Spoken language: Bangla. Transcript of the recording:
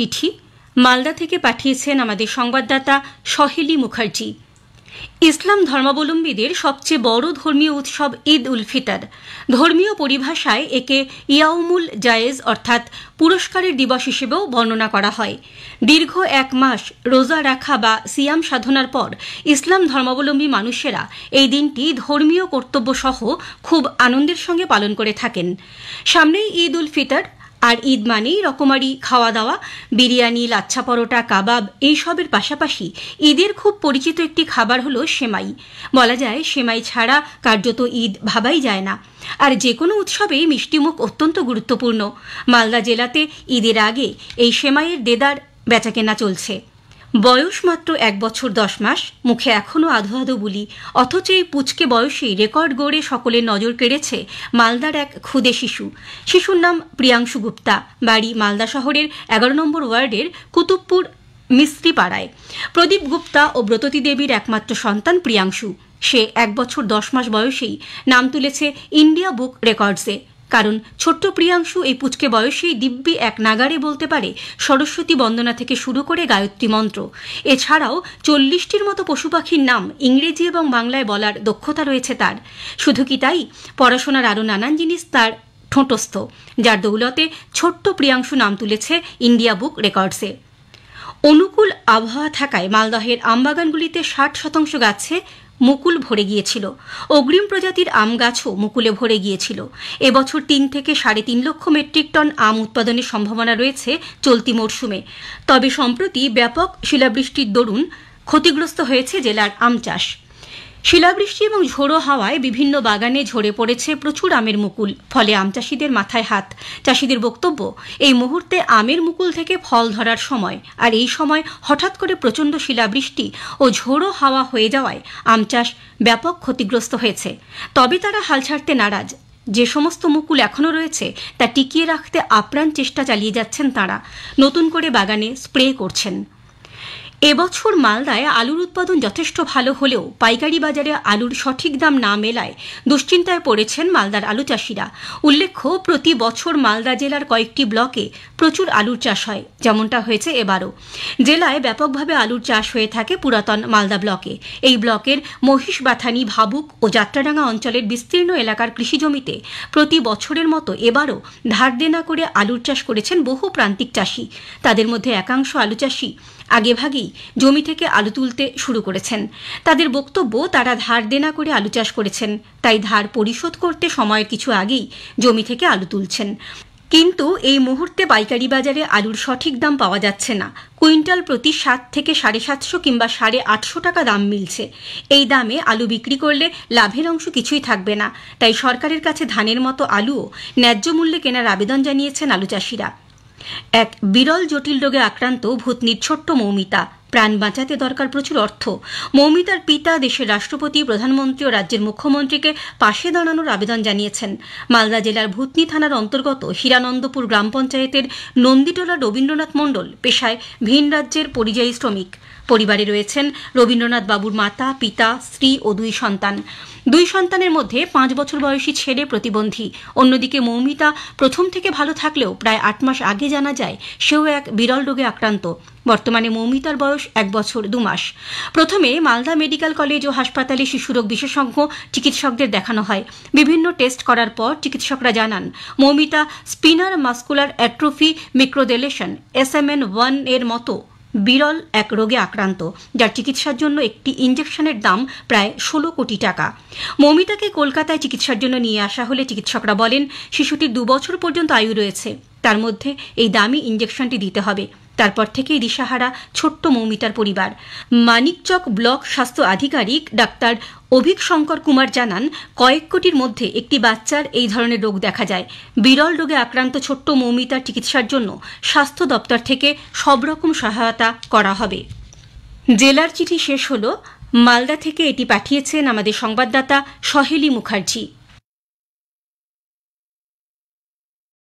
চিঠি মালদা থেকে পাঠিয়েছেন আমাদের সংবাদদাতা সহেলি মুখার্জি। ইসলাম ধর্মাবলম্বীদের সবচেয়ে বড় ধর্মীয় উৎসব ঈদ উল ফিতর। ধর্মীয় পরিভাষায় একে ইয়াউমুল জায়েজ অর্থাৎ পুরস্কারের দিবস হিসেবেও বর্ণনা করা হয়। দীর্ঘ এক মাস রোজা রাখা বা সিয়াম সাধনার পর ইসলাম ধর্মাবলম্বী মানুষেরা এই দিনটি ধর্মীয় কর্তব্য সহ খুব আনন্দের সঙ্গে পালন করে থাকেন। সামনেই ঈদ উল ফিতর, আর ঈদ মানেই রকমারি খাওয়া দাওয়া, বিরিয়ানি, লাচ্ছা পরোটা, কাবাব এইসবের পাশাপাশি ঈদের খুব পরিচিত একটি খাবার হলো সেমাই। বলা যায় সেমাই ছাড়া কার্যত ঈদ ভাবাই যায় না। আর যে কোনো উৎসবেই মিষ্টিমুখ অত্যন্ত গুরুত্বপূর্ণ। মালদা জেলাতে ঈদের আগে এই সেমাইয়ের দেদার বেচাকেনা চলছে। বয়স মাত্র 1 বছর 10 মাস, মুখে এখনও আধো আধো বুলি, অথচ এই পুচকে বয়সেই রেকর্ড গড়ে সকলের নজর কেড়েছে মালদার এক ক্ষুদে শিশুর নাম প্রিয়াংশু গুপ্তা। বাড়ি মালদা শহরের 11 নম্বর ওয়ার্ডের কুতুবপুর মিস্ত্রি পাড়ায়। প্রদীপ গুপ্তা ও ব্রততী দেবীর একমাত্র সন্তান প্রিয়াংশু। সে 1 বছর 10 মাস বয়সেই নাম তুলেছে ইন্ডিয়া বুক রেকর্ডসে। কারণ ছোট্ট প্রিয়াংশু এই পুচকে বয়সেই দিব্যি এক নাগারে বলতে পারে সরস্বতী বন্দনা থেকে শুরু করে গায়ত্রী মন্ত্র। এছাড়াও 40টির মতো পশু পাখির নাম ইংরেজি এবং বাংলায় বলার দক্ষতা রয়েছে তার। শুধু কি তাই, পড়াশোনার আরও নানান জিনিস তার ঠোঁটস্থ, যার দৌলতে ছোট্ট প্রিয়াংশু নাম তুলেছে ইন্ডিয়া বুক রেকর্ডসে। অনুকূল আবহাওয়া থাকায় মালদহের আমবাগানগুলিতে 60% গাছে মুকুল ভরে গিয়েছিল। অগ্রিম প্রজাতির আম গাছও মুকুলে ভরে গিয়েছিল। এবছর 3 থেকে 3.5 লক্ষ মেট্রিক টন আম উৎপাদনের সম্ভাবনা রয়েছে চলতি মরশুমে। তবে সম্প্রতি ব্যাপক শিলাবৃষ্টির দরুন ক্ষতিগ্রস্ত হয়েছে জেলার আম চাষ। শিলাবৃষ্টি এবং ঝোড়ো হাওয়ায় বিভিন্ন বাগানে ঝরে পড়েছে প্রচুর আমের মুকুল, ফলে আম চাষিদের মাথায় হাত। চাষিদের বক্তব্য, এই মুহূর্তে আমের মুকুল থেকে ফল ধরার সময়, আর এই সময় হঠাৎ করে প্রচণ্ড শিলাবৃষ্টি ও ঝোড়ো হাওয়া হয়ে যাওয়ায় আম চাষ ব্যাপক ক্ষতিগ্রস্ত হয়েছে। তবে তারা হাল ছাড়তে নারাজ। যে সমস্ত মুকুল এখনও রয়েছে তা টিকিয়ে রাখতে আপ্রাণ চেষ্টা চালিয়ে যাচ্ছেন তাঁরা। নতুন করে বাগানে স্প্রে করছেন। এবছর মালদায় আলুর উৎপাদন যথেষ্ট ভালো হলেও পাইকারি বাজারে আলুর সঠিক দাম না মেলায় দুশ্চিন্তায় পড়েছেন মালদার আলু চাষিরা। উল্লেখ্য, প্রতি বছর মালদা জেলার কয়েকটি ব্লকে প্রচুর আলুর চাষ হয়, যেমনটা হয়েছে এবারও। জেলায় ব্যাপকভাবে আলুর চাষ হয়ে থাকে পুরাতন মালদা ব্লকে। এই ব্লকের মহিষবাথানি, ভাবুক ও যাত্রাডাঙ্গা অঞ্চলের বিস্তীর্ণ এলাকার কৃষিজমিতে প্রতি বছরের মতো এবারও ধার দেনা করে আলুর চাষ করেছেন বহু প্রান্তিক চাষি। তাদের মধ্যে একাংশ আলু চাষি আগেভাগেই জমি থেকে আলু তুলতে শুরু করেছেন। তাদের বক্তব্য, তারা ধার দেনা করে আলু চাষ করেছেন, তাই ধার পরিশোধ করতে সময়ের কিছু আগেই জমি থেকে আলু তুলছেন। কিন্তু এই মুহূর্তে পাইকারি বাজারে আলুর সঠিক দাম পাওয়া যাচ্ছে না। কুইন্টাল প্রতি 7 থেকে 750 কিংবা 850 টাকা দাম মিলছে। এই দামে আলু বিক্রি করলে লাভের অংশ কিছুই থাকবে না। তাই সরকারের কাছে ধানের মতো আলুও ন্যায্য মূল্যে কেনার আবেদন জানিয়েছেন আলু চাষিরা। এক বিরল জটিল রোগে আক্রান্ত ভূতনির ছোট্ট মৌমিতা। প্রাণ বাঁচাতে দরকার প্রচুর অর্থ। মৌমিতার পিতা দেশের রাষ্ট্রপতি, প্রধানমন্ত্রী ও রাজ্যের মুখ্যমন্ত্রীকে পাশে দাঁড়ানোর আবেদন জানিয়েছেন। মালদা জেলার ভূতনি থানার অন্তর্গত হিরানন্দপুর গ্রাম পঞ্চায়েতের নন্দীটোলা রবীন্দ্রনাথ মণ্ডল পেশায় ভিন রাজ্যের পরিযায়ী শ্রমিক। পরিবারে রয়েছেন রবীন্দ্রনাথ বাবুর মাতা, পিতা, স্ত্রী ও 2 সন্তান। 2 সন্তানের মধ্যে 5 বছর বয়সী ছেলে প্রতিবন্ধী। অন্যদিকে মৌমিতা প্রথম থেকে ভালো থাকলেও প্রায় 8 মাস আগে জানা যায় সেও এক বিরল রোগে আক্রান্ত। বর্তমানে মৌমিতার বয়স 1 বছর 2 মাস। প্রথমে মালদা মেডিকেল কলেজ ও হাসপাতালে শিশুরোগ বিশেষজ্ঞ চিকিৎসকদের দেখানো হয়। বিভিন্ন টেস্ট করার পর চিকিৎসকরা জানান Moumita spinal muscular atrophy microdeletion SMN1 এর মতো বিরল এক রোগে আক্রান্ত, যার চিকিৎসার জন্য একটি ইঞ্জেকশনের দাম প্রায় 16 কোটি টাকা। মৌমিতাকে কলকাতায় চিকিৎসার জন্য নিয়ে আসা হলে চিকিৎসকরা বলেন শিশুটির 2 বছর পর্যন্ত আয়ু রয়েছে, তার মধ্যে এই দামি ইঞ্জেকশনটি দিতে হবে। তারপর থেকেই দিশাহারা ছোট্ট মৌমিতার পরিবার। মানিকচক ব্লক স্বাস্থ্য আধিকারিক ডাক্তার অভিক শঙ্কর কুমার জানান, কয়েক কোটির মধ্যে একটি বাচ্চার এই ধরনের রোগ দেখা যায়। বিরল রোগে আক্রান্ত ছোট্ট মৌমিতার চিকিৎসার জন্য স্বাস্থ্য দপ্তর থেকে সব রকম সহায়তা করা হবে। জেলার চিঠি শেষ হল। মালদা থেকে এটি পাঠিয়েছেন আমাদের সংবাদদাতা সহেলি মুখার্জি।